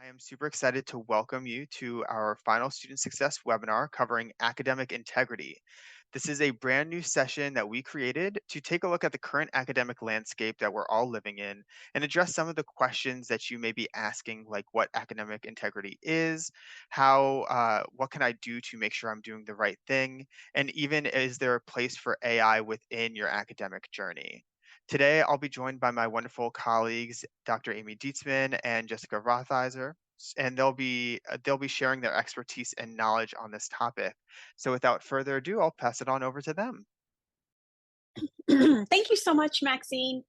I am super excited to welcome you to our final student success webinar covering academic integrity. This is a brand new session that we created to take a look at the current academic landscape that we're all living in and address some of the questions that you may be asking, like what academic integrity is, what can I do to make sure I'm doing the right thing, and even is there a place for AI within your academic journey? Today, I'll be joined by my wonderful colleagues, Dr. Amy Dietzman and Jessica Rothizer, and they'll be sharing their expertise and knowledge on this topic. So, without further ado, I'll pass it on over to them. Thank you so much, Maxine.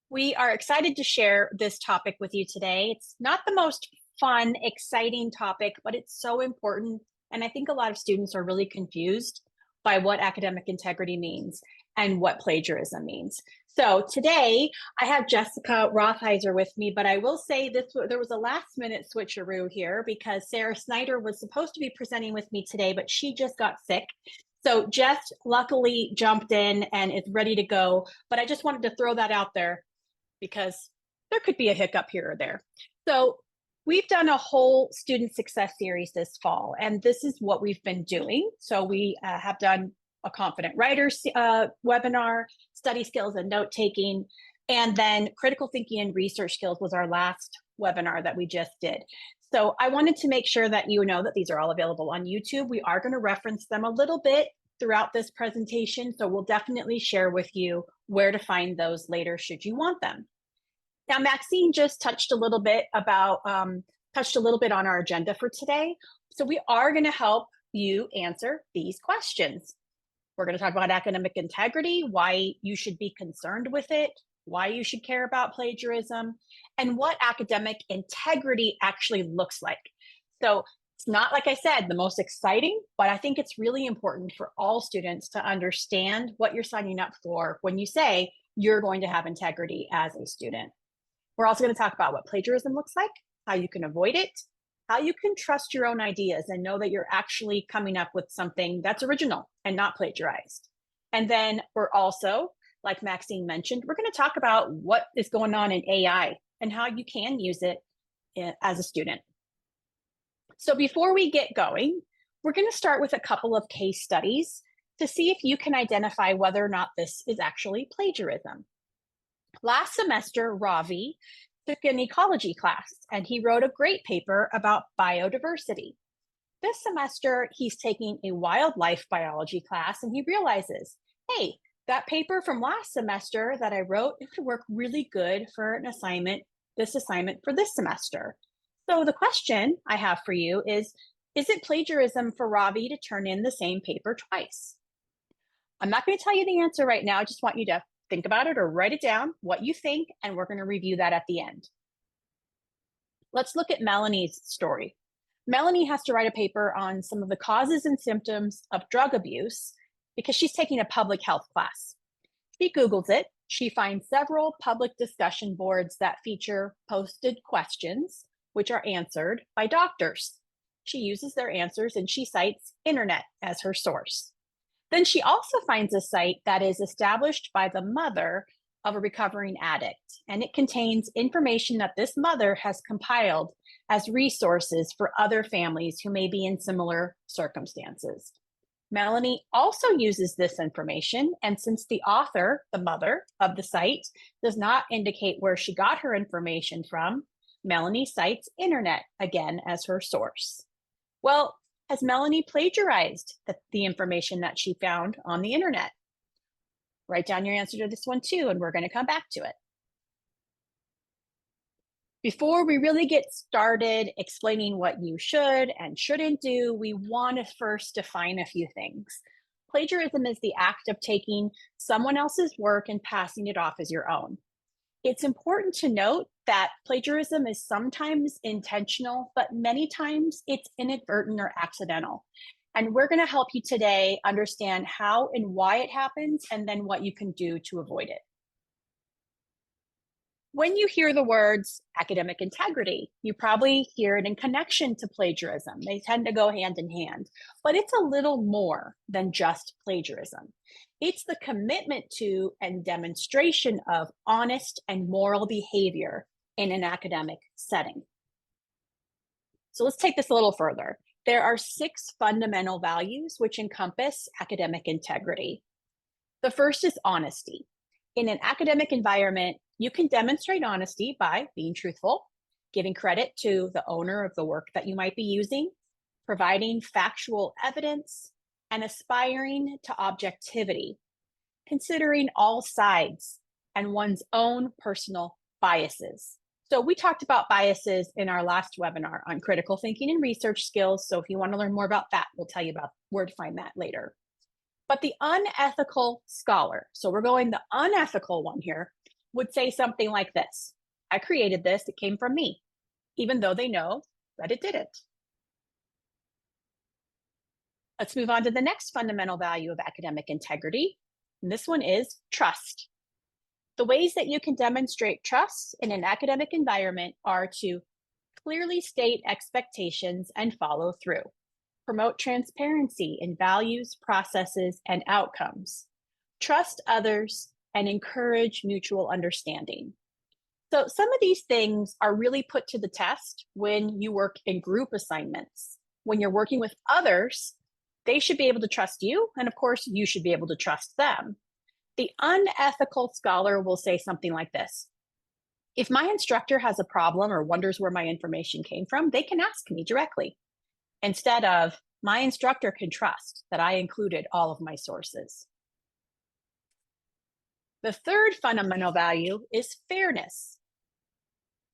We are excited to share this topic with you today. It's not the most fun, exciting topic, but it's so important. And I think a lot of students are really confused by what academic integrity means and what plagiarism means. So today I have Jessica Rothizer with me, but I will say there was a last minute switcheroo here because Sarah Snyder was supposed to be presenting with me today, but she just got sick. So Jess luckily jumped in and is ready to go, but I just wanted to throw that out there because there could be a hiccup here or there. So we've done a whole student success series this fall, and this is what we've been doing. So we have done a confident writer webinar, study skills and note taking, and then critical thinking and research skills was our last webinar that we just did. So I wanted to make sure that you know that these are all available on YouTube. We are going to reference them a little bit throughout this presentation, so we'll definitely share with you where to find those later should you want them. Now, Maxine just touched a little bit on our agenda for today. So we are going to help you answer these questions. We're going to talk about academic integrity, why you should be concerned with it, why you should care about plagiarism, and what academic integrity actually looks like. So it's not, like I said, the most exciting, but I think it's really important for all students to understand what you're signing up for when you say you're going to have integrity as a student. We're also going to talk about what plagiarism looks like, how you can avoid it, how you can trust your own ideas and know that you're actually coming up with something that's original and not plagiarized. And then we're also, like Maxine mentioned, we're going to talk about what is going on in AI and how you can use it as a student. So before we get going, we're going to start with a couple of case studies to see if you can identify whether or not this is actually plagiarism. Last semester, Ravi took an ecology class, and he wrote a great paper about biodiversity. This semester, he's taking a wildlife biology class, and he realizes, hey, that paper from last semester that I wrote, it could work really good for an assignment, this assignment for this semester. So the question I have for you is it plagiarism for Ravi to turn in the same paper twice? I'm not going to tell you the answer right now. I just want you to think about it or write it down, what you think, and we're going to review that at the end. Let's look at Melanie's story. Melanie has to write a paper on some of the causes and symptoms of drug abuse because she's taking a public health class. She Googles it. She finds several public discussion boards that feature posted questions, which are answered by doctors. She uses their answers and she cites internet as her source. Then she also finds a site that is established by the mother of a recovering addict, and it contains information that this mother has compiled as resources for other families who may be in similar circumstances. Melanie also uses this information, and since the author, the mother of the site, does not indicate where she got her information from, Melanie cites internet again as her source. Well, has Melanie plagiarized the information that she found on the internet? Write down your answer to this one too, and we're going to come back to it. Before we really get started explaining what you should and shouldn't do, we want to first define a few things. Plagiarism is the act of taking someone else's work and passing it off as your own. It's important to note that plagiarism is sometimes intentional, but many times it's inadvertent or accidental. And we're going to help you today understand how and why it happens, and then what you can do to avoid it. When you hear the words academic integrity, you probably hear it in connection to plagiarism. They tend to go hand in hand, but it's a little more than just plagiarism. It's the commitment to and demonstration of honest and moral behavior in an academic setting. So let's take this a little further. There are 6 fundamental values which encompass academic integrity. The first is honesty. In an academic environment, you can demonstrate honesty by being truthful, giving credit to the owner of the work that you might be using, providing factual evidence, and aspiring to objectivity, considering all sides and one's own personal biases. So, we talked about biases in our last webinar on critical thinking and research skills. So, if you want to learn more about that, we'll tell you about where to find that later. But the unethical scholar, so we're going the unethical one here, would say something like this: I created this, it came from me, even though they know that it didn't. Let's move on to the next fundamental value of academic integrity. And this one is trust. The ways that you can demonstrate trust in an academic environment are to clearly state expectations and follow through, promote transparency in values, processes, and outcomes, trust others, and encourage mutual understanding. So, some of these things are really put to the test when you work in group assignments. When you're working with others, they should be able to trust you, and of course, you should be able to trust them. The unethical scholar will say something like this: if my instructor has a problem or wonders where my information came from, they can ask me directly, instead of my instructor can trust that I included all of my sources. The third fundamental value is fairness.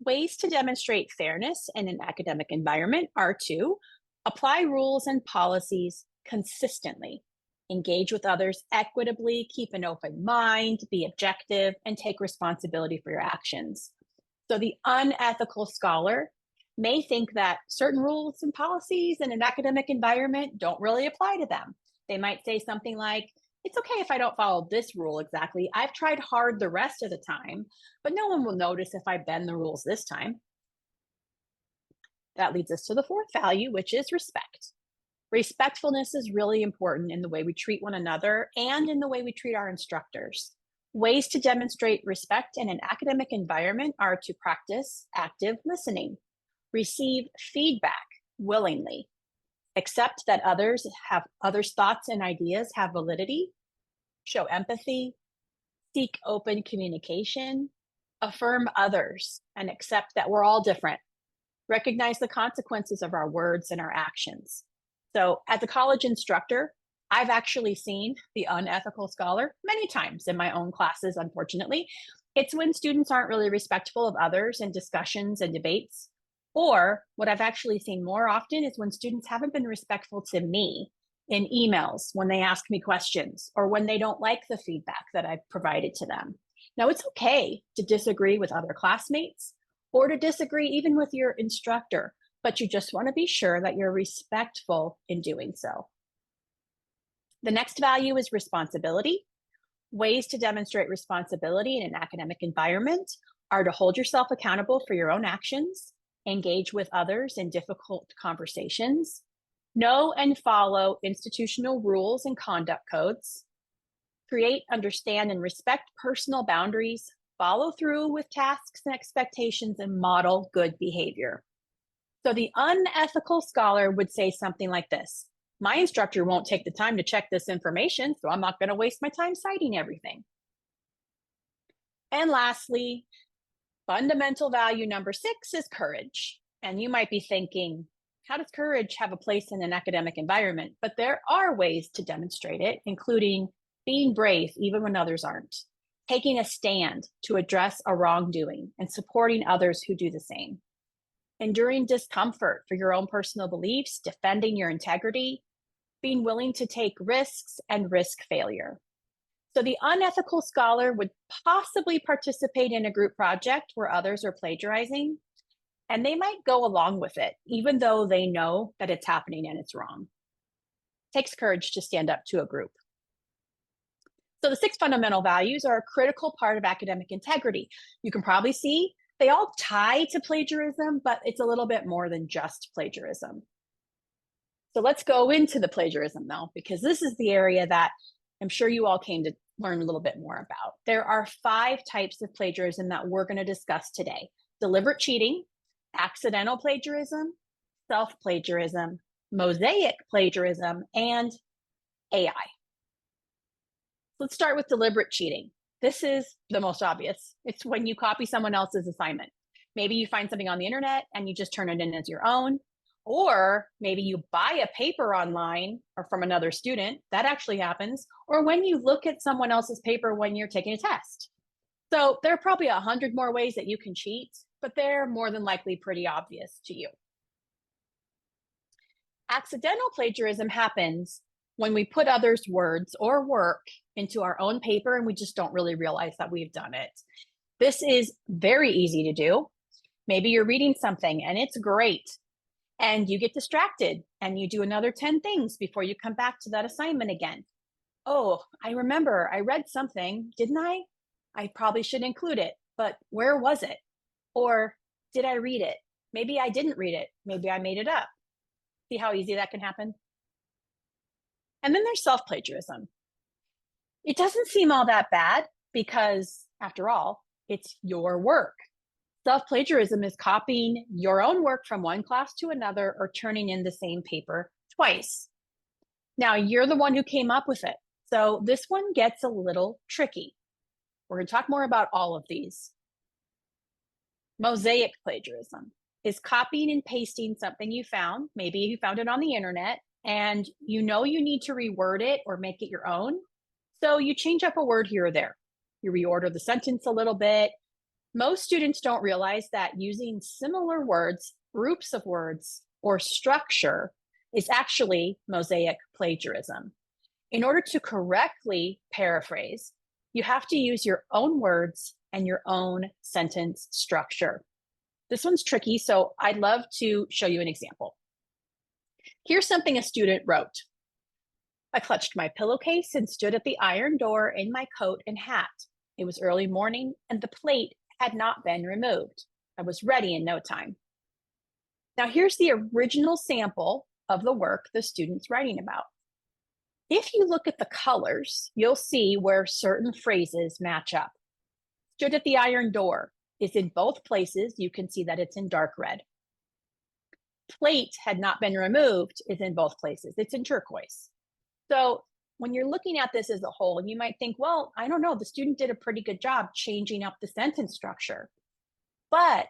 Ways to demonstrate fairness in an academic environment are to apply rules and policies consistently, engage with others equitably, keep an open mind, be objective, and take responsibility for your actions. So the unethical scholar may think that certain rules and policies in an academic environment don't really apply to them. They might say something like, it's okay if I don't follow this rule exactly. I've tried hard the rest of the time, but no one will notice if I bend the rules this time. That leads us to the fourth value, which is respect. Respectfulness is really important in the way we treat one another and in the way we treat our instructors. Ways to demonstrate respect in an academic environment are to practice active listening, receive feedback willingly, accept that others' thoughts and ideas have validity, show empathy, seek open communication, affirm others, and accept that we're all different. Recognize the consequences of our words and our actions. So, as a college instructor, I've actually seen the unethical scholar many times in my own classes, unfortunately. It's when students aren't really respectful of others in discussions and debates. Or what I've actually seen more often is when students haven't been respectful to me in emails, when they ask me questions, or when they don't like the feedback that I've provided to them. Now, it's okay to disagree with other classmates or to disagree even with your instructor, but you just want to be sure that you're respectful in doing so. The next value is responsibility. Ways to demonstrate responsibility in an academic environment are to hold yourself accountable for your own actions, engage with others in difficult conversations, know and follow institutional rules and conduct codes, create, understand, and respect personal boundaries, follow through with tasks and expectations, and model good behavior. So the unethical scholar would say something like this: my instructor won't take the time to check this information, so I'm not going to waste my time citing everything. And lastly, fundamental value number 6 is courage. And you might be thinking, how does courage have a place in an academic environment? But there are ways to demonstrate it, including being brave even when others aren't, taking a stand to address a wrongdoing, and supporting others who do the same, enduring discomfort for your own personal beliefs, defending your integrity, being willing to take risks and risk failure. So the unethical scholar would possibly participate in a group project where others are plagiarizing, and they might go along with it, even though they know that it's happening and it's wrong. It takes courage to stand up to a group. So the 6 fundamental values are a critical part of academic integrity. You can probably see they all tie to plagiarism, but it's a little bit more than just plagiarism. So let's go into the plagiarism though, because this is the area that I'm sure you all came to learn a little bit more about. There are 5 types of plagiarism that we're going to discuss today: deliberate cheating, accidental plagiarism, self-plagiarism, mosaic plagiarism, and AI. Let's start with deliberate cheating. This is the most obvious. It's when you copy someone else's assignment. Maybe you find something on the internet and you just turn it in as your own. Or maybe you buy a paper online or from another student. That actually happens. Or when you look at someone else's paper when you're taking a test. So there are probably 100 more ways that you can cheat, but they're more than likely pretty obvious to you. Accidental plagiarism happens when we put others' words or work into our own paper and we just don't really realize that we've done it. This is very easy to do. Maybe you're reading something and it's great, and you get distracted and you do another 10 things before you come back to that assignment again. Oh, I remember I read something, didn't I? I probably should include it, but where was it? Or did I read it? Maybe I didn't read it. Maybe I made it up. See how easy that can happen? And then there's self plagiarism. It doesn't seem all that bad because, after all, it's your work. Self plagiarism is copying your own work from one class to another or turning in the same paper twice. Now, you're the one who came up with it. So this one gets a little tricky. We're going to talk more about all of these. Mosaic plagiarism is copying and pasting something you found. Maybe you found it on the internet and you know you need to reword it or make it your own. So you change up a word here or there. You reorder the sentence a little bit. Most students don't realize that using similar words, groups of words, or structure is actually mosaic plagiarism. In order to correctly paraphrase, you have to use your own words and your own sentence structure. This one's tricky, so I'd love to show you an example. Here's something a student wrote. I clutched my pillowcase and stood at the iron door in my coat and hat. It was early morning and the plate had not been removed. I was ready in no time. Now here's the original sample of the work the student's writing about. If you look at the colors, you'll see where certain phrases match up. Stood at the iron door is in both places. You can see that it's in dark red. Plate had not been removed is in both places. It's in turquoise. So when you're looking at this as a whole, you might think, well, I don't know, the student did a pretty good job changing up the sentence structure. But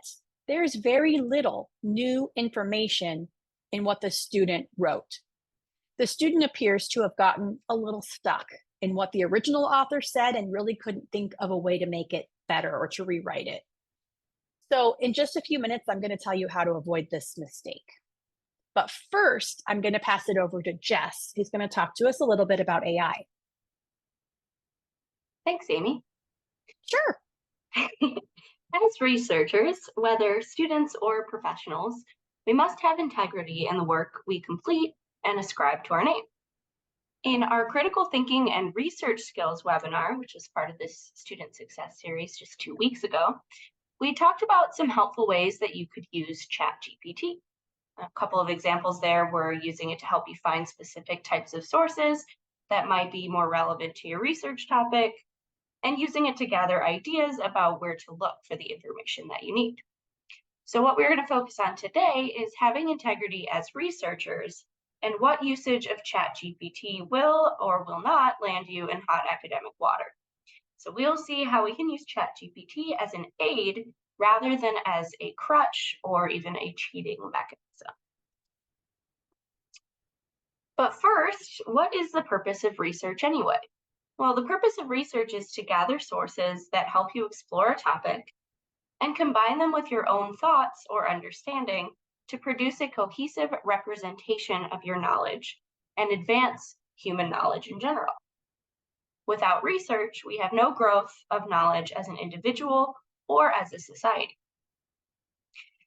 there's very little new information in what the student wrote. The student appears to have gotten a little stuck in what the original author said and really couldn't think of a way to make it better or to rewrite it. So in just a few minutes, I'm going to tell you how to avoid this mistake. But first, I'm going to pass it over to Jess, who's going to talk to us a little bit about AI. Thanks, Amy. Sure. As researchers, whether students or professionals, we must have integrity in the work we complete and ascribe to our name. In our critical thinking and research skills webinar, which was part of this student success series just 2 weeks ago, we talked about some helpful ways that you could use ChatGPT. A couple of examples there were using it to help you find specific types of sources that might be more relevant to your research topic, and using it to gather ideas about where to look for the information that you need. So what we're going to focus on today is having integrity as researchers and what usage of ChatGPT will or will not land you in hot academic water. So we'll see how we can use ChatGPT as an aid rather than as a crutch or even a cheating mechanism. But first, what is the purpose of research anyway? Well, the purpose of research is to gather sources that help you explore a topic and combine them with your own thoughts or understanding to produce a cohesive representation of your knowledge and advance human knowledge in general. Without research, we have no growth of knowledge as an individual or as a society.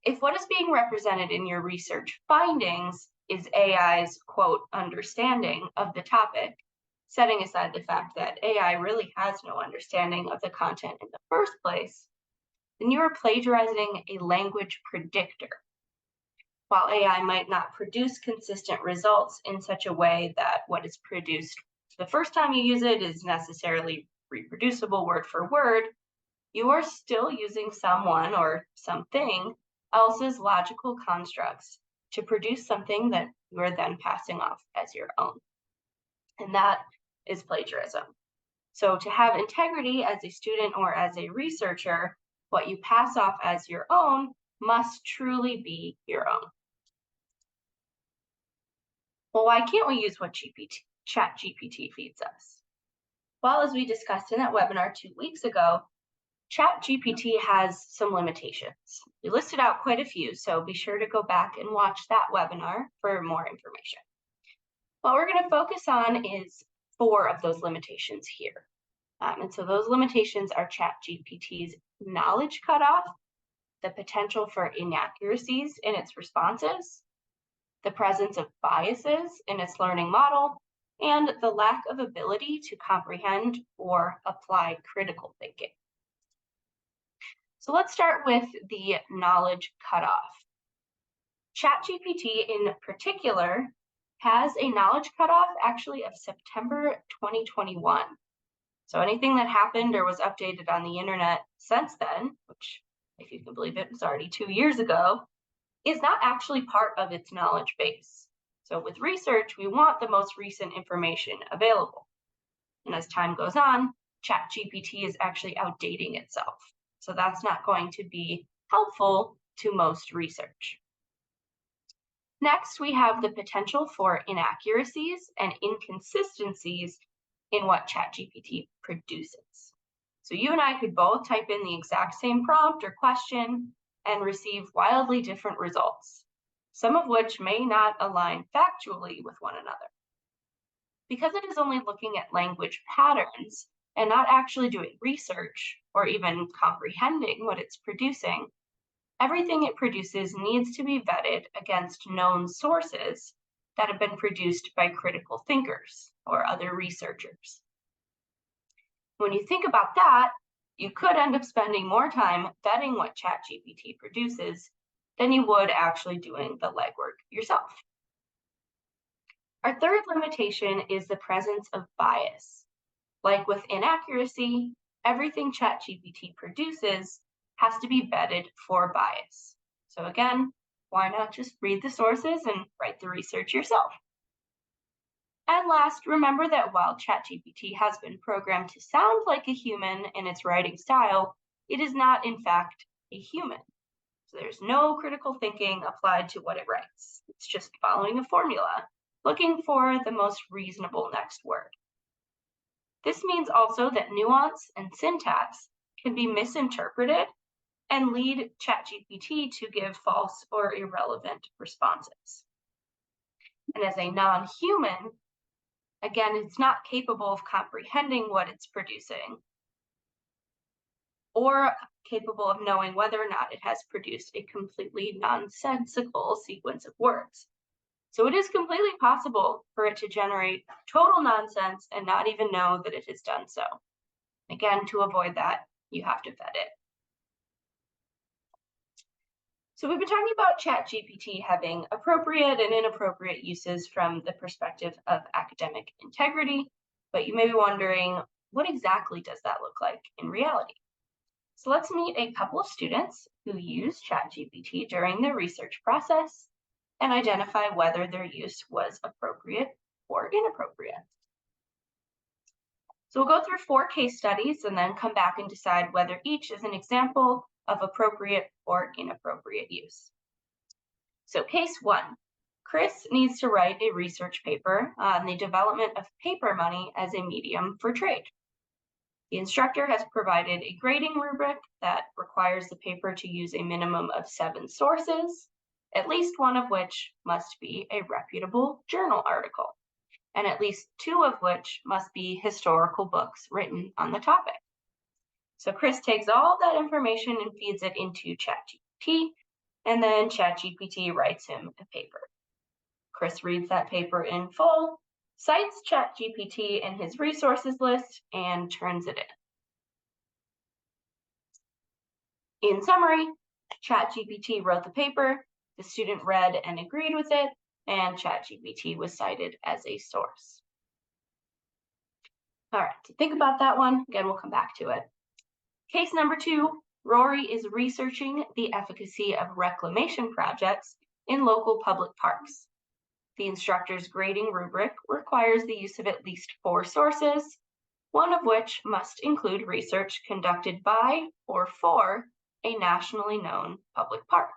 If what is being represented in your research findings is AI's, quote, understanding of the topic, setting aside the fact that AI really has no understanding of the content in the first place, then you are plagiarizing a language predictor. While AI might not produce consistent results in such a way that what is produced the first time you use it is necessarily reproducible word for word, you are still using someone or something else's logical constructs to produce something that you are then passing off as your own. And that is plagiarism. So to have integrity as a student or as a researcher, what you pass off as your own must truly be your own. Well, why can't we use what ChatGPT feeds us? Well, as we discussed in that webinar 2 weeks ago, ChatGPT has some limitations. We listed out quite a few, so be sure to go back and watch that webinar for more information. What we're going to focus on is 4 of those limitations here. And so those limitations are ChatGPT's knowledge cutoff, the potential for inaccuracies in its responses, the presence of biases in its learning model, and the lack of ability to comprehend or apply critical thinking. So let's start with the knowledge cutoff. ChatGPT in particular has a knowledge cutoff actually of September 2021. So anything that happened or was updated on the internet since then, which if you can believe it was already 2 years ago, is not actually part of its knowledge base. So with research, we want the most recent information available. And as time goes on, ChatGPT is actually outdating itself. So that's not going to be helpful to most research. Next, we have the potential for inaccuracies and inconsistencies in what ChatGPT produces. So you and I could both type in the exact same prompt or question and receive wildly different results, some of which may not align factually with one another. Because it is only looking at language patterns and not actually doing research or even comprehending what it's producing, everything it produces needs to be vetted against known sources that have been produced by critical thinkers or other researchers. When you think about that, you could end up spending more time vetting what ChatGPT produces than you would actually doing the legwork yourself. Our third limitation is the presence of bias. Like with inaccuracy, everything ChatGPT produces has to be vetted for bias. So again, why not just read the sources and write the research yourself? And last, remember that while ChatGPT has been programmed to sound like a human in its writing style, it is not, in fact, a human. So there's no critical thinking applied to what it writes. It's just following a formula, looking for the most reasonable next word. This means also that nuance and syntax can be misinterpreted and lead ChatGPT to give false or irrelevant responses. And as a non-human, again, it's not capable of comprehending what it's producing or capable of knowing whether or not it has produced a completely nonsensical sequence of words. So it is completely possible for it to generate total nonsense and not even know that it has done so. Again, to avoid that, you have to vet it. So we've been talking about ChatGPT having appropriate and inappropriate uses from the perspective of academic integrity, but you may be wondering, what exactly does that look like in reality? So let's meet a couple of students who use ChatGPT during their research process and identify whether their use was appropriate or inappropriate. So we'll go through 4 case studies and then come back and decide whether each is an example of appropriate or inappropriate use. So case 1, Chris needs to write a research paper on the development of paper money as a medium for trade. The instructor has provided a grading rubric that requires the paper to use a minimum of 7 sources, at least one of which must be a reputable journal article, and at least 2 of which must be historical books written on the topic. So Chris takes all that information and feeds it into ChatGPT, and then ChatGPT writes him a paper. Chris reads that paper in full, cites ChatGPT in his resources list, and turns it in. In summary, ChatGPT wrote the paper, the student read and agreed with it, and ChatGPT was cited as a source. All right, so think about that one. Again, we'll come back to it. Case number 2, Rory is researching the efficacy of reclamation projects in local public parks. The instructor's grading rubric requires the use of at least 4 sources, one of which must include research conducted by or for a nationally known public park.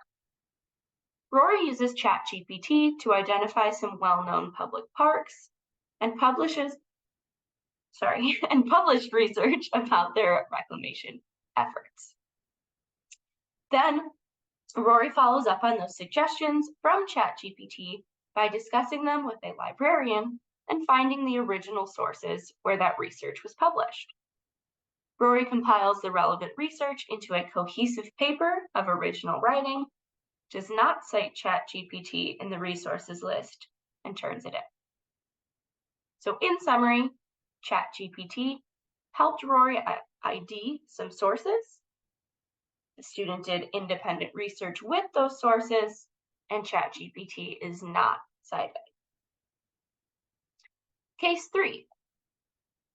Rory uses ChatGPT to identify some well-known public parks and published research about their reclamation efforts. Then Rory follows up on those suggestions from ChatGPT by discussing them with a librarian and finding the original sources where that research was published. Rory compiles the relevant research into a cohesive paper of original writing, does not cite ChatGPT in the resources list, and turns it in. So in summary, ChatGPT helped Rory ID some sources. The student did independent research with those sources, and ChatGPT is not cited. Case 3.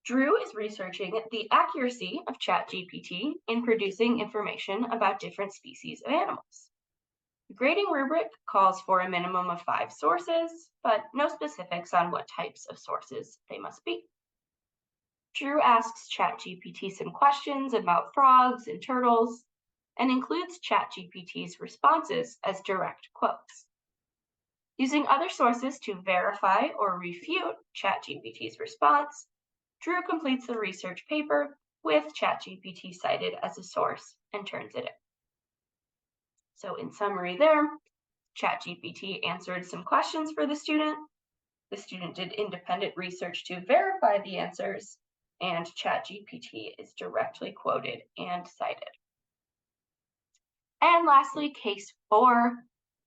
Drew is researching the accuracy of ChatGPT in producing information about different species of animals. The grading rubric calls for a minimum of 5 sources, but no specifics on what types of sources they must be. Drew asks ChatGPT some questions about frogs and turtles, and includes ChatGPT's responses as direct quotes. Using other sources to verify or refute ChatGPT's response, Drew completes the research paper with ChatGPT cited as a source and turns it in. So in summary there, ChatGPT answered some questions for the student did independent research to verify the answers, and ChatGPT is directly quoted and cited. And lastly, case 4,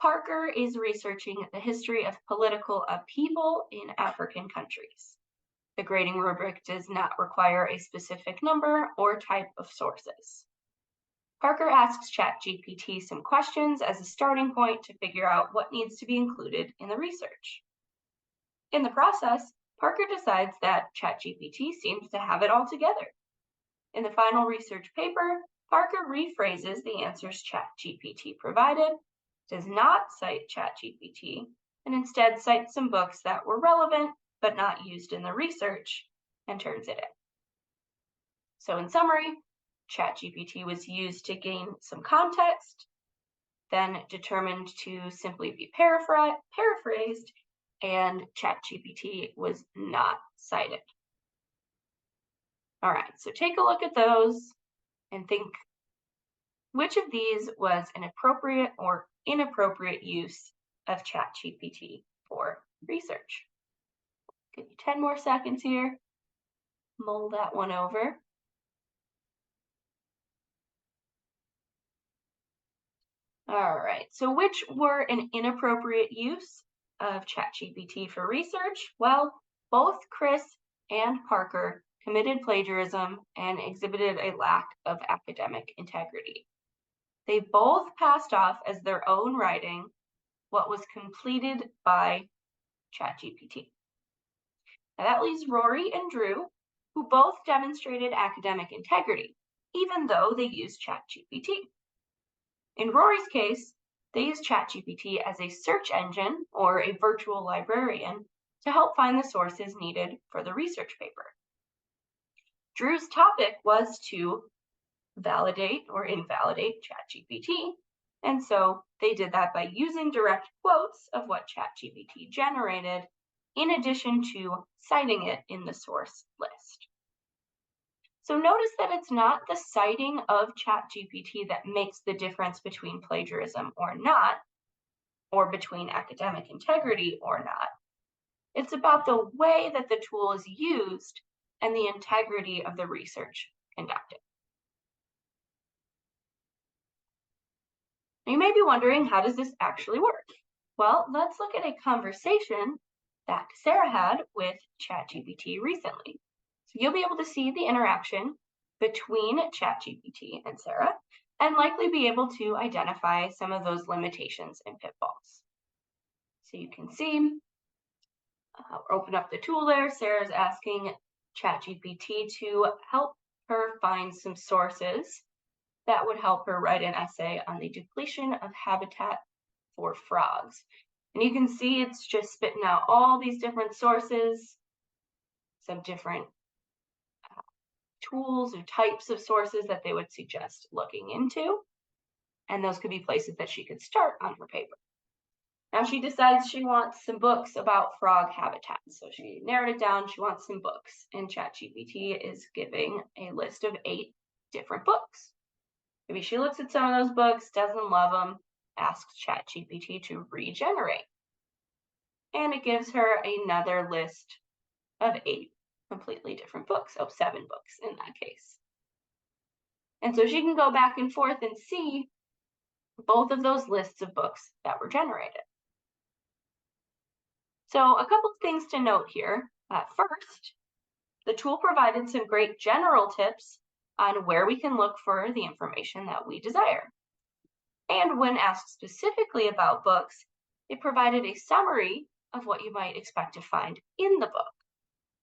Parker is researching the history of political upheaval in African countries. The grading rubric does not require a specific number or type of sources. Parker asks ChatGPT some questions as a starting point to figure out what needs to be included in the research. In the process, Parker decides that ChatGPT seems to have it all together. In the final research paper, Parker rephrases the answers ChatGPT provided, does not cite ChatGPT, and instead cites some books that were relevant but not used in the research, and turns it in. So in summary, ChatGPT was used to gain some context, then determined to simply be paraphrased, and ChatGPT was not cited. All right, so take a look at those and think which of these was an appropriate or inappropriate use of ChatGPT for research. Give you 10 more seconds here. Mull that one over. All right, so which were an inappropriate use of ChatGPT for research? Well, both Chris and Parker committed plagiarism and exhibited a lack of academic integrity. They both passed off as their own writing what was completed by ChatGPT. Now that leaves Rory and Drew, who both demonstrated academic integrity, even though they used ChatGPT. In Rory's case, they used ChatGPT as a search engine or a virtual librarian to help find the sources needed for the research paper. Drew's topic was to validate or invalidate ChatGPT, and so they did that by using direct quotes of what ChatGPT generated, in addition to citing it in the source list. So notice that it's not the citing of ChatGPT that makes the difference between plagiarism or not, or between academic integrity or not. It's about the way that the tool is used and the integrity of the research conducted. You may be wondering, how does this actually work? Well, let's look at a conversation that Sarah had with ChatGPT recently. So you'll be able to see the interaction between ChatGPT and Sarah, and likely be able to identify some of those limitations and pitfalls. So you can see, open up the tool there. Sarah's asking ChatGPT to help her find some sources that would help her write an essay on the depletion of habitat for frogs. And you can see it's just spitting out all these different sources, some different tools or types of sources that they would suggest looking into. And those could be places that she could start on her paper. Now she decides she wants some books about frog habitats. So she narrowed it down. She wants some books. And ChatGPT is giving a list of 8 different books. Maybe she looks at some of those books, doesn't love them, asks ChatGPT to regenerate. And it gives her another list of 8 completely different books. 7 books in that case. And so she can go back and forth and see both of those lists of books that were generated. So a couple of things to note here. First, the tool provided some great general tips on where we can look for the information that we desire. And when asked specifically about books, it provided a summary of what you might expect to find in the book.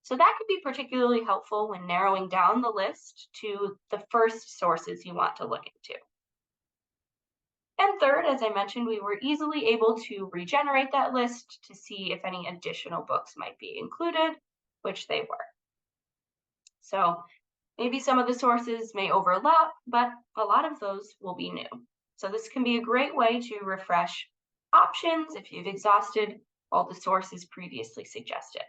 So that could be particularly helpful when narrowing down the list to the first sources you want to look into. And third, as I mentioned, we were easily able to regenerate that list to see if any additional books might be included, which they were. So maybe some of the sources may overlap, but a lot of those will be new. So this can be a great way to refresh options if you've exhausted all the sources previously suggested.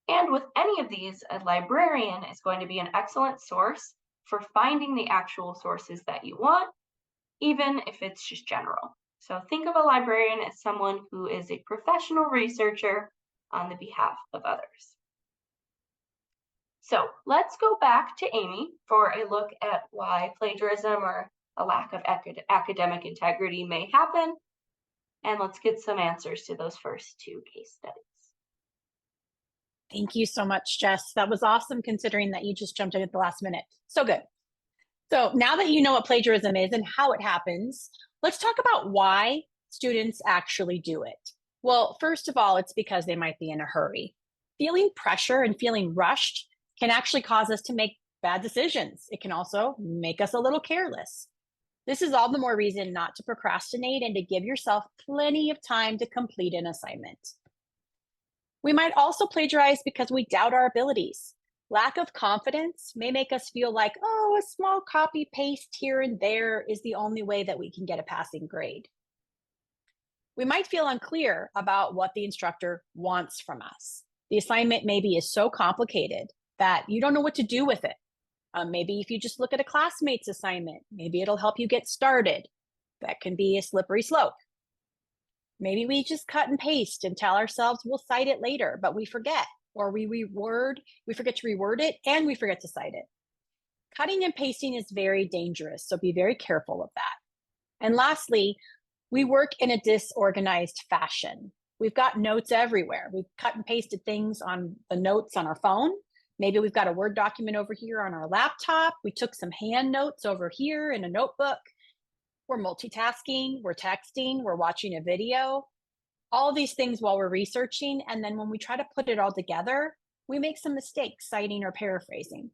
And with any of these, a librarian is going to be an excellent source for finding the actual sources that you want, even if it's just general. So think of a librarian as someone who is a professional researcher on the behalf of others. So let's go back to Amy for a look at why plagiarism or a lack of academic integrity may happen. And let's get some answers to those first 2 case studies. Thank you so much, Jess. That was awesome considering that you just jumped in at the last minute. So good. So now that you know what plagiarism is and how it happens, let's talk about why students actually do it. Well, first of all, it's because they might be in a hurry. Feeling pressure and feeling rushed can actually cause us to make bad decisions. It can also make us a little careless. This is all the more reason not to procrastinate and to give yourself plenty of time to complete an assignment. We might also plagiarize because we doubt our abilities. Lack of confidence may make us feel like, oh, a small copy paste here and there is the only way that we can get a passing grade. We might feel unclear about what the instructor wants from us. The assignment maybe is so complicated that you don't know what to do with it. Maybe if you just look at a classmate's assignment, maybe it'll help you get started. That can be a slippery slope. Maybe we just cut and paste and tell ourselves we'll cite it later, but we forget, or we forget to reword it, and we forget to cite it. Cutting and pasting is very dangerous, so be very careful of that. And lastly, we work in a disorganized fashion. We've got notes everywhere. We've cut and pasted things on the notes on our phone. Maybe we've got a Word document over here on our laptop. We took some hand notes over here in a notebook. We're multitasking, we're texting, we're watching a video, all these things while we're researching. And then when we try to put it all together, we make some mistakes citing or paraphrasing.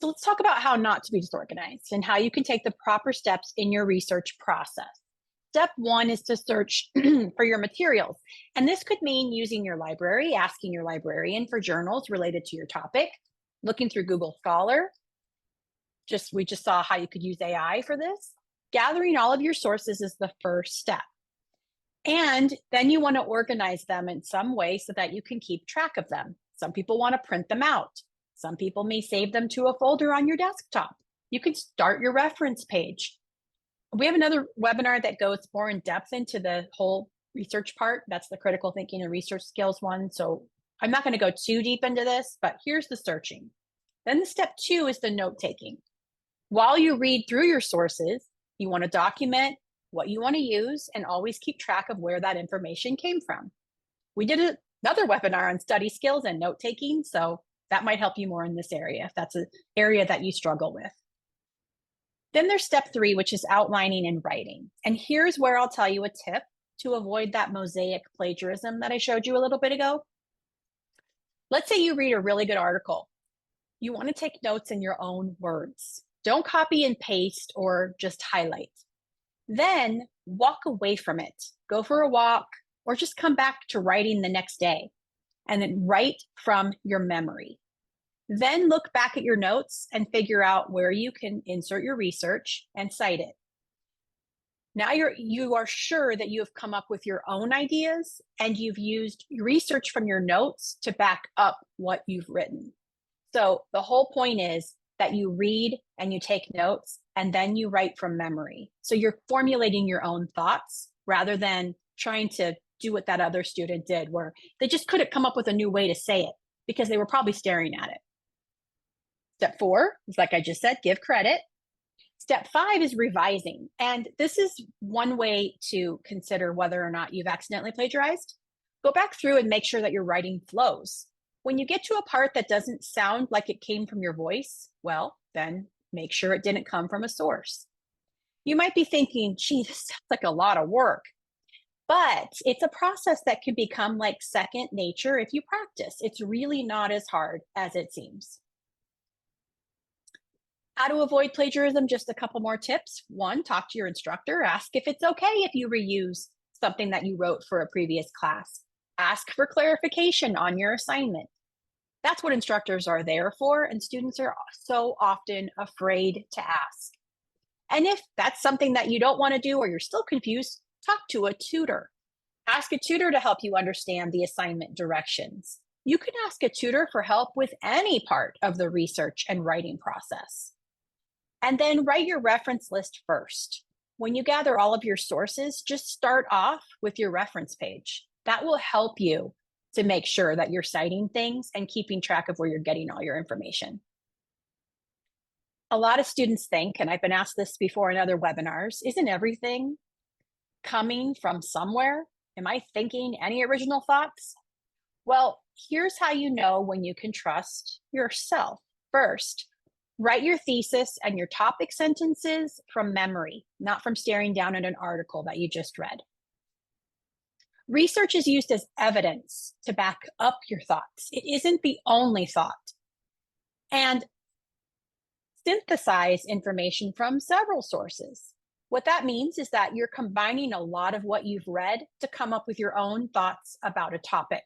So let's talk about how not to be disorganized and how you can take the proper steps in your research process. Step 1 is to search for your materials. And this could mean using your library, asking your librarian for journals related to your topic, looking through Google Scholar. We just saw how you could use AI for this. Gathering all of your sources is the first step. And then you want to organize them in some way so that you can keep track of them. Some people want to print them out. Some people may save them to a folder on your desktop. You can start your reference page. We have another webinar that goes more in depth into the whole research part. That's the critical thinking and research skills one. So I'm not going to go too deep into this, but here's the searching. Then the step 2 is the note taking. While you read through your sources, you want to document what you want to use and always keep track of where that information came from. We did another webinar on study skills and note taking, so that might help you more in this area if that's an area that you struggle with. Then there's step 3, which is outlining and writing. And here's where I'll tell you a tip to avoid that mosaic plagiarism that I showed you a little bit ago. Let's say you read a really good article. You want to take notes in your own words. Don't copy and paste or just highlight. Then walk away from it. Go for a walk or just come back to writing the next day and then write from your memory. Then look back at your notes and figure out where you can insert your research and cite it. Now you are sure that you have come up with your own ideas and you've used research from your notes to back up what you've written. So the whole point is that you read and you take notes and then you write from memory. So you're formulating your own thoughts rather than trying to do what that other student did, where they just couldn't come up with a new way to say it because they were probably staring at it. Step 4 is, like I just said, give credit. Step 5 is revising. And this is one way to consider whether or not you've accidentally plagiarized. Go back through and make sure that your writing flows. When you get to a part that doesn't sound like it came from your voice, well, then make sure it didn't come from a source. You might be thinking, gee, this sounds like a lot of work. But it's a process that can become like second nature if you practice. It's really not as hard as it seems. How to avoid plagiarism, just a couple more tips. 1, talk to your instructor. Ask if it's okay if you reuse something that you wrote for a previous class. Ask for clarification on your assignment. That's what instructors are there for, and students are so often afraid to ask. And if that's something that you don't want to do or you're still confused, talk to a tutor. Ask a tutor to help you understand the assignment directions. You can ask a tutor for help with any part of the research and writing process. And then write your reference list first. When you gather all of your sources, just start off with your reference page. That will help you to make sure that you're citing things and keeping track of where you're getting all your information. A lot of students think, and I've been asked this before in other webinars, isn't everything coming from somewhere? Am I thinking any original thoughts? Well, here's how you know when you can trust yourself. First, write your thesis and your topic sentences from memory, not from staring down at an article that you just read. Research is used as evidence to back up your thoughts. It isn't the only thought. And synthesize information from several sources. What that means is that you're combining a lot of what you've read to come up with your own thoughts about a topic.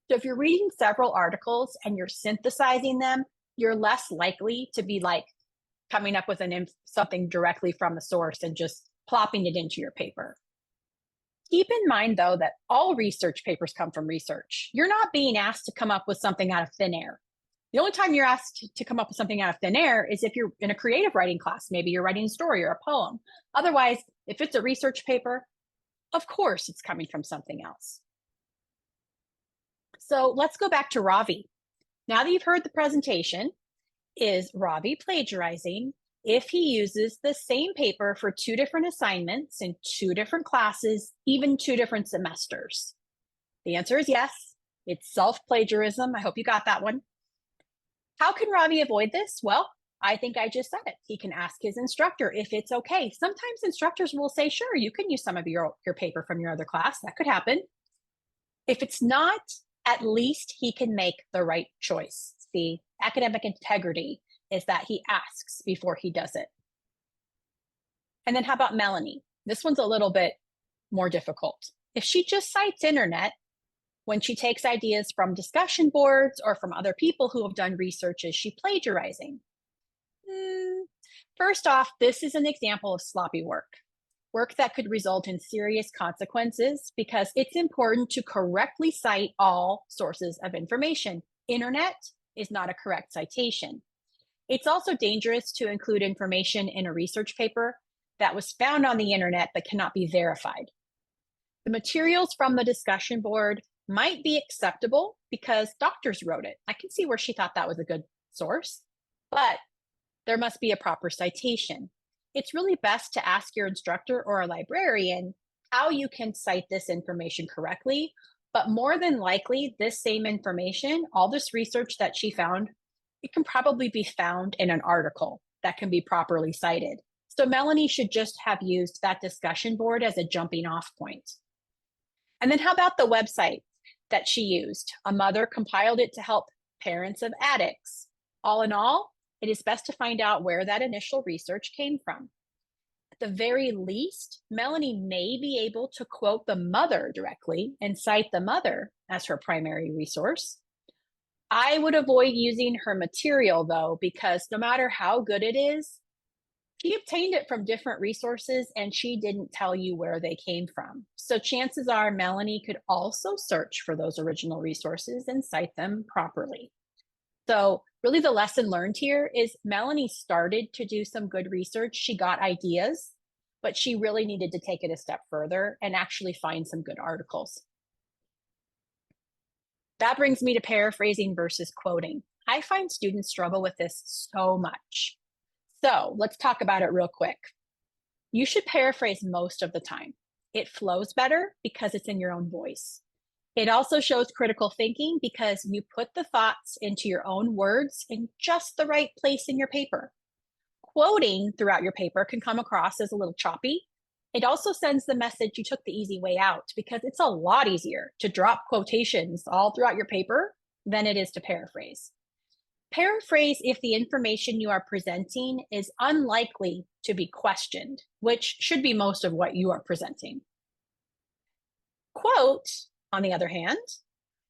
So if you're reading several articles and you're synthesizing them, you're less likely to be like coming up with something directly from a source and just plopping it into your paper. Keep in mind, though, that all research papers come from research. You're not being asked to come up with something out of thin air. The only time you're asked to come up with something out of thin air is if you're in a creative writing class. Maybe you're writing a story or a poem. Otherwise, if it's a research paper, of course it's coming from something else. So let's go back to Ravi. Now that you've heard the presentation, is Ravi plagiarizing if he uses the same paper for 2 different assignments in 2 different classes, even 2 different semesters? The answer is yes. It's self-plagiarism. I hope you got that one. How can Ravi avoid this? Well, I think I just said it. He can ask his instructor if it's okay. Sometimes instructors will say, sure, you can use some of your paper from your other class. That could happen. If it's not, at least he can make the right choice. See, academic integrity is that he asks before he does it. And then how about Melanie? This one's a little bit more difficult. If she just cites internet, when she takes ideas from discussion boards or from other people who have done research, is she plagiarizing? First off, this is an example of sloppy work that could result in serious consequences because it's important to correctly cite all sources of information. Internet is not a correct citation. It's also dangerous to include information in a research paper that was found on the internet but cannot be verified. The materials from the discussion board might be acceptable because doctors wrote it. I can see where she thought that was a good source, but there must be a proper citation. It's really best to ask your instructor or a librarian how you can cite this information correctly, but more than likely, this same information, all this research that she found, it can probably be found in an article that can be properly cited. So Melanie should just have used that discussion board as a jumping off point. And then how about the website that she used? A mother compiled it to help parents of addicts. All in all, it is best to find out where that initial research came from. At the very least, Melanie may be able to quote the mother directly and cite the mother as her primary resource. I would avoid using her material though, because no matter how good it is, she obtained it from different resources and she didn't tell you where they came from. So chances are Melanie could also search for those original resources and cite them properly. So really the lesson learned here is Melanie started to do some good research. She got ideas, but she really needed to take it a step further and actually find some good articles. That brings me to paraphrasing versus quoting. I find students struggle with this so much. So let's talk about it real quick. You should paraphrase most of the time. It flows better because it's in your own voice. It also shows critical thinking because you put the thoughts into your own words in just the right place in your paper. Quoting throughout your paper can come across as a little choppy. It also sends the message you took the easy way out because it's a lot easier to drop quotations all throughout your paper than it is to paraphrase. Paraphrase if the information you are presenting is unlikely to be questioned, which should be most of what you are presenting. Quote, on the other hand,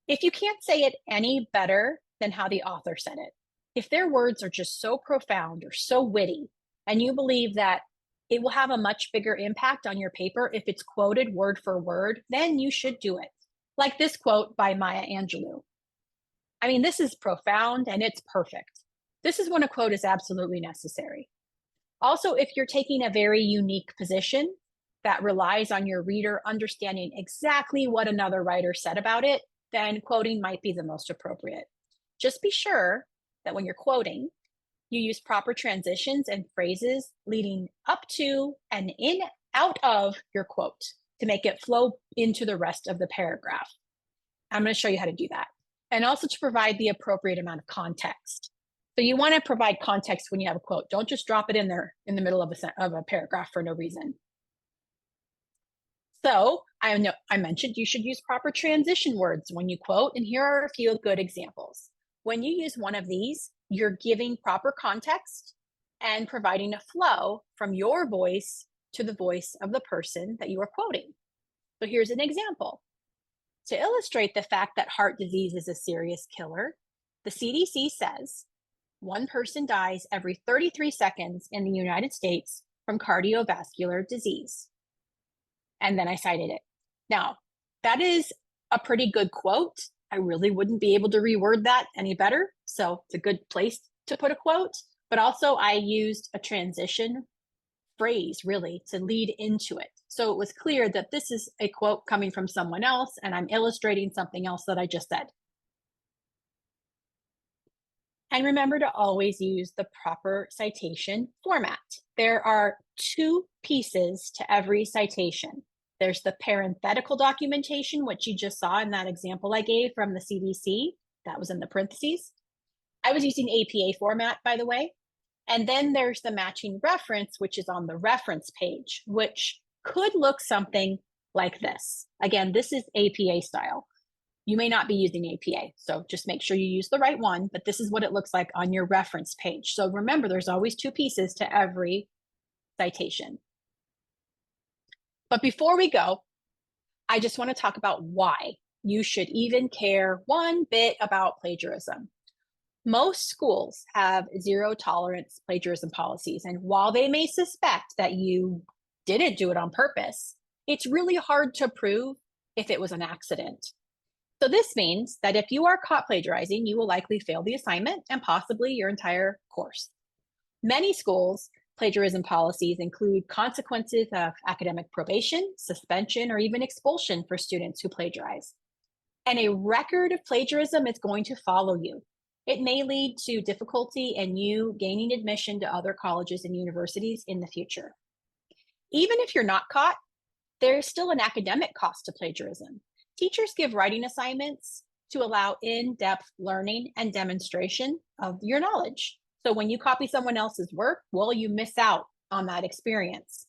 if you can't say it any better than how the author said it, if their words are just so profound or so witty, and you believe that it will have a much bigger impact on your paper if it's quoted word for word, then you should do it. Like this quote by Maya Angelou. I mean, this is profound and it's perfect. This is when a quote is absolutely necessary. Also, if you're taking a very unique position that relies on your reader understanding exactly what another writer said about it, then quoting might be the most appropriate. Just be sure that when you're quoting, you use proper transitions and phrases leading up to and in out of your quote to make it flow into the rest of the paragraph. I'm going to show you how to do that. And also to provide the appropriate amount of context. So you want to provide context when you have a quote. Don't just drop it in there in the middle of a paragraph for no reason. So I mentioned you should use proper transition words when you quote, and here are a few good examples. When you use one of these, you're giving proper context and providing a flow from your voice to the voice of the person that you are quoting. So here's an example. To illustrate the fact that heart disease is a serious killer, the CDC says one person dies every 33 seconds in the United States from cardiovascular disease. And then I cited it. Now, that is a pretty good quote. I really wouldn't be able to reword that any better. So it's a good place to put a quote, but also I used a transition phrase really to lead into it. So it was clear that this is a quote coming from someone else and I'm illustrating something else that I just said. And remember to always use the proper citation format. There are two pieces to every citation. There's the parenthetical documentation, which you just saw in that example I gave from the CDC. That was in the parentheses. I was using APA format, by the way. And then there's the matching reference, which is on the reference page, which could look something like this. Again, this is APA style. You may not be using APA, so just make sure you use the right one, but this is what it looks like on your reference page. So remember, there's always two pieces to every citation. But before we go, I just want to talk about why you should even care one bit about plagiarism. Most schools have zero tolerance plagiarism policies, and while they may suspect that you didn't do it on purpose, it's really hard to prove if it was an accident. So this means that if you are caught plagiarizing, you will likely fail the assignment and possibly your entire course. Many schools' plagiarism policies include consequences of academic probation, suspension, or even expulsion for students who plagiarize. And a record of plagiarism is going to follow you. It may lead to difficulty in you gaining admission to other colleges and universities in the future. Even if you're not caught, there is still an academic cost to plagiarism. Teachers give writing assignments to allow in-depth learning and demonstration of your knowledge. So when you copy someone else's work, well, you miss out on that experience.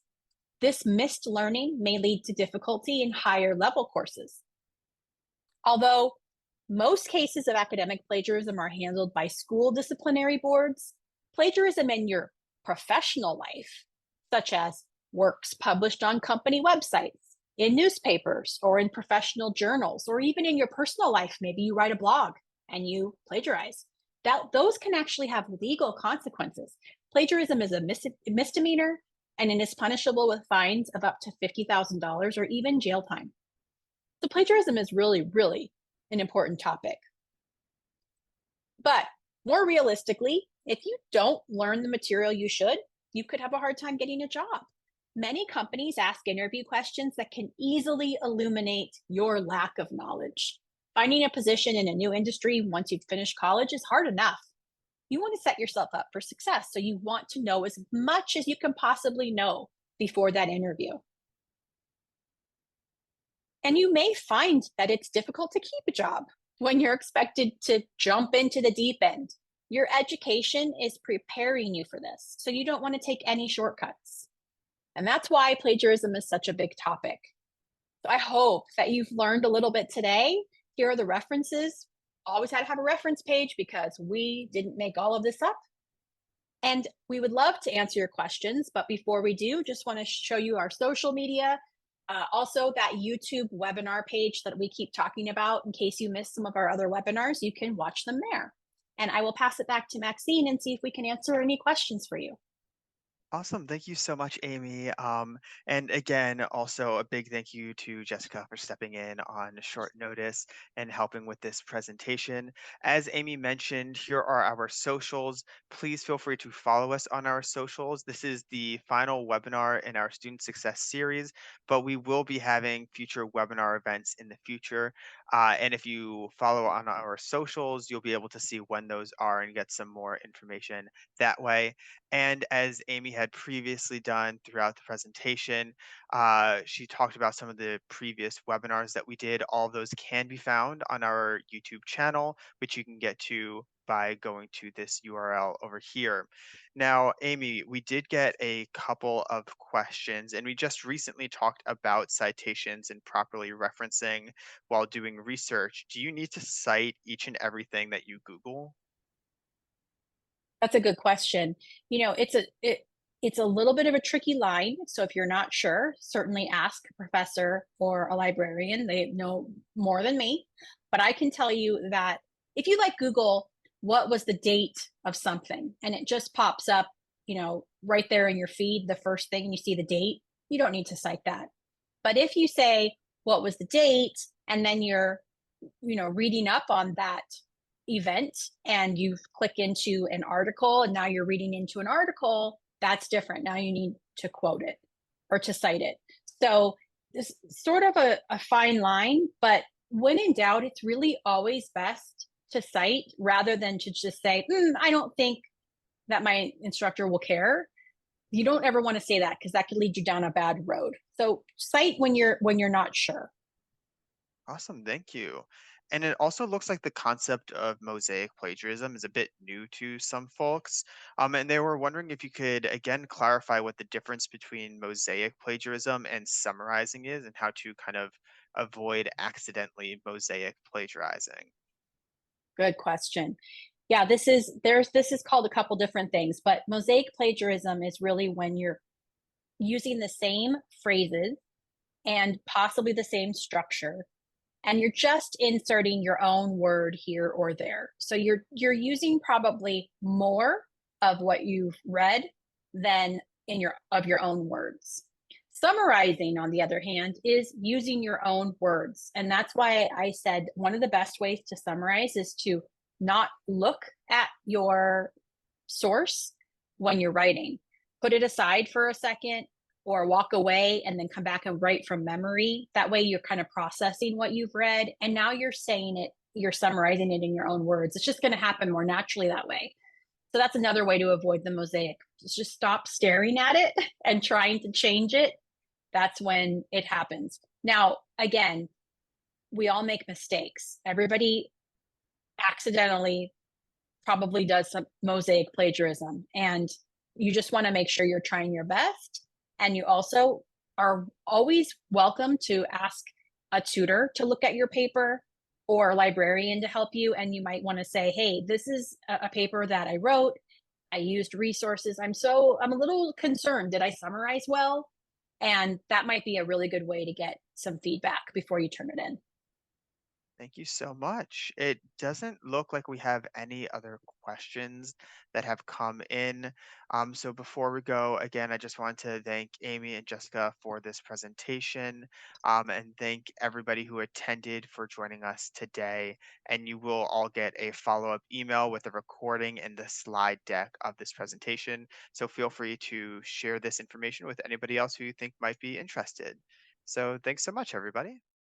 This missed learning may lead to difficulty in higher level courses. Although most cases of academic plagiarism are handled by school disciplinary boards, plagiarism in your professional life, such as works published on company websites, in newspapers, or in professional journals, or even in your personal life. Maybe you write a blog and you plagiarize. Those can actually have legal consequences. Plagiarism is a misdemeanor, and it is punishable with fines of up to $50,000 or even jail time. So plagiarism is really, really an important topic. But more realistically, if you don't learn the material you should, you could have a hard time getting a job. Many companies ask interview questions that can easily illuminate your lack of knowledge. Finding a position in a new industry once you've finished college is hard enough. You want to set yourself up for success, so you want to know as much as you can possibly know before that interview. And you may find that it's difficult to keep a job when you're expected to jump into the deep end. Your education is preparing you for this, so you don't want to take any shortcuts. And that's why plagiarism is such a big topic. So I hope that you've learned a little bit today. Here are the references. Always had to have a reference page because we didn't make all of this up. And we would love to answer your questions, but before we do, just want to show you our social media. Also, that YouTube webinar page that we keep talking about, in case you missed some of our other webinars, you can watch them there. And I will pass it back to Maxine and see if we can answer any questions for you. Awesome. Thank you so much, Amy. And again, also a big thank you to Jessica for stepping in on short notice and helping with this presentation. As Amy mentioned, here are our socials. Please feel free to follow us on our socials. This is the final webinar in our Student Success series, but we will be having future webinar events in the future. And if you follow on our socials, you'll be able to see when those are and get some more information that way. And as Amy had previously done throughout the presentation, she talked about some of the previous webinars that we did. All of those can be found on our YouTube channel, which you can get to by going to this URL over here. Now, Amy, we did get a couple of questions, and we just recently talked about citations and properly referencing while doing research. Do you need to cite each and everything that you Google? That's a good question. You know, it's a little bit of a tricky line. So if you're not sure, certainly ask a professor or a librarian. They know more than me. But I can tell you that if you like Google, what was the date of something? And it just pops up, right there in your feed, the first thing you see the date, you don't need to cite that. But if you say, what was the date? And then you're, reading up on that event and you click into an article and now you're reading into an article, that's different. Now you need to quote it or to cite it. So this sort of a fine line, but when in doubt, it's really always best to cite rather than to just say, I don't think that my instructor will care. You don't ever want to say that because that could lead you down a bad road. So cite when you're not sure. Awesome, thank you. And it also looks like the concept of mosaic plagiarism is a bit new to some folks. And they were wondering if you could again clarify what the difference between mosaic plagiarism and summarizing is and how to kind of avoid accidentally mosaic plagiarizing. Good question. Yeah, this is called a couple different things, but mosaic plagiarism is really when you're using the same phrases and possibly the same structure, and you're just inserting your own word here or there. So you're using probably more of what you've read than of your own words. Summarizing, on the other hand, is using your own words. And that's why I said one of the best ways to summarize is to not look at your source when you're writing. Put it aside for a second or walk away and then come back and write from memory. That way you're kind of processing what you've read and now you're saying it, you're summarizing it in your own words. It's just going to happen more naturally that way. So that's another way to avoid the mosaic. Just stop staring at it and trying to change it. That's when it happens. Now, again, we all make mistakes. Everybody accidentally probably does some mosaic plagiarism, and you just want to make sure you're trying your best. And you also are always welcome to ask a tutor to look at your paper or a librarian to help you. And you might want to say, hey, this is a paper that I wrote. I used resources. I'm a little concerned. Did I summarize well? And that might be a really good way to get some feedback before you turn it in. Thank you so much. It doesn't look like we have any other questions that have come in. So before we go, again, I just want to thank Amy and Jessica for this presentation, and thank everybody who attended for joining us today. And you will all get a follow-up email with a recording and the slide deck of this presentation. So feel free to share this information with anybody else who you think might be interested. So thanks so much, everybody.